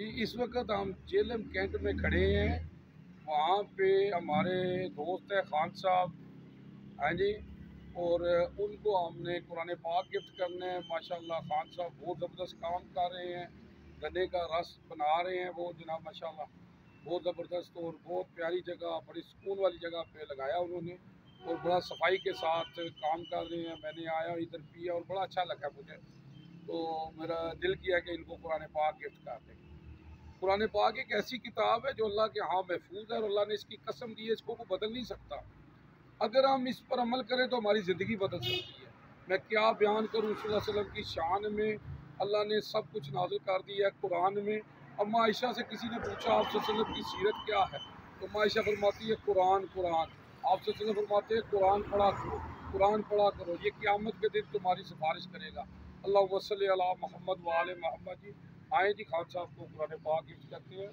جی اس وقت ہم جیلم کینٹ میں کھڑے ہیں. وہاں پہ ہمارے دوست ہیں خان صاحب. ہاں جی. اور ان کو ہم نے قرآن پاک گفٹ کرنے ہیں. ماشاءاللہ خان صاحب بہت زبردست کام کر رہے ہیں. گنے کا رس بنا رہے ہیں وہ جناب ماشاءاللہ بہت زبردست اور بہت پیاری جگہ بڑی سکون والی جگہ پہ لگایا انہوں نے اور بڑا صفائی کے ساتھ کام کر رہے ہیں. میں نے آیا ادھر پیا اور بڑا اچھا لگا مجھے. تو میرا دل کیا کہ ان کو قرآن پاک گفٹ کر دیں. قرآن پاک ایک ایسی کتاب ہے جو اللہ کے ہاں محفوظ ہے اور اللہ نے اس کی قسم دی ہے اس کو کوئی بدل نہیں سکتا. اگر ہم اس پر عمل کریں تو ہماری زندگی بدل سکتی ہے. میں کیا بیان کروں صلی اللہ علیہ وسلم کی شان میں. اللہ نے سب کچھ نازل کر دیا ہے قرآن میں. اما عائشہ سے کسی نے پوچھا آپ صلی اللہ علیہ وسلم کی سیرت کیا ہے تو اما عائشہ فرماتی ہے قرآن قرآن. آپ صلی اللہ علیہ وسلم فرماتے ہیں قرآن پڑھا کرو قرآن پڑھا کرو یہ قیامت کے دن تمہاری سفارش کرے گا. اللہم صلی علی محمد و آل محمد. جی آئیں جی خان صاحب کو قرآن پاک گفٹ کرتے ہیں.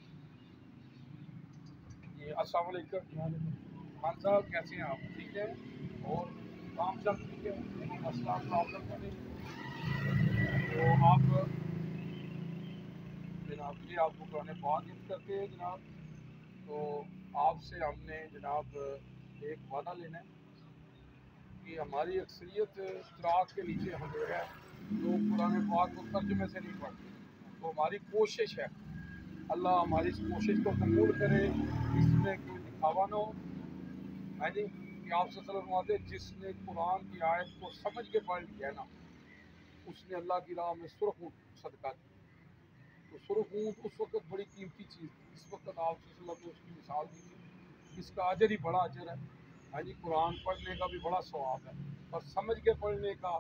جی السلام علیکم خان صاحب کیسے ہیں آپ؟ ٹھیک ہے اور کام سب ٹھیک ہے؟ مسئلہ پرابلم تو نہیں؟ تو آپ جناب جی آپ کو قرآن پاک گفٹ کرتے ہیں جناب. تو آپ سے ہم نے جناب ایک وعدہ لینا ہے کہ ہماری اکثریت چراغ کے نیچے ہم لوگ ہیں جو قرآن پاک کو ترجمے سے نہیں پڑھتے. تو ہماری کوشش ہے اللہ ہماری اس کوشش کو قبول کرے. اس میں کوئی دکھاوا نہ ہو. ہاں جی کہ آپ سے صلی اللہ علیہ جس نے قرآن کی آیت کو سمجھ کے پڑھ لیا ہے نا اس نے اللہ کی راہ میں سرخ اونٹ صدقہ دی. تو سرخ اونٹ اس وقت بڑی قیمتی چیز تھی. اس وقت آپ صلی اللہ علیہ وسلم نے اس کی مثال دی تھی. اس کا اجر ہی بڑا اجر ہے. ہاں جی قرآن پڑھنے کا بھی بڑا ثواب ہے اور سمجھ کے پڑھنے کا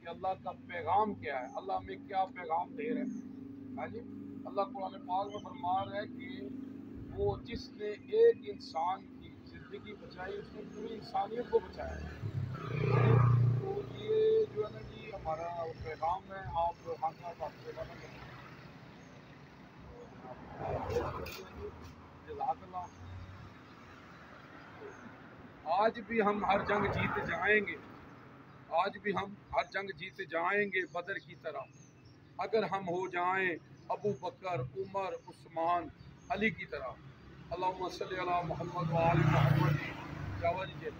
کہ اللہ کا پیغام کیا ہے اللہ ہمیں کیا پیغام دے رہے ہیں. ہاں جی اللہ قرآن پاک میں فرما رہا ہے کہ وہ جس نے ایک انسان کی زندگی بچائی اس نے پوری انسانیت کو بچایا. تو یہ جو ہے نا جی ہمارا پیغام ہے. آپ خان صاحب آپ سے جزاک اللہ. آج بھی ہم ہر جنگ جیت جائیں گے. آج بھی ہم ہر جنگ جیت جائیں گے بدر کی طرح اگر ہم ہو جائیں ابو بکر عمر عثمان علی کی طرح. اللہم صلی علی محمد و آل محمد. جاوا جی.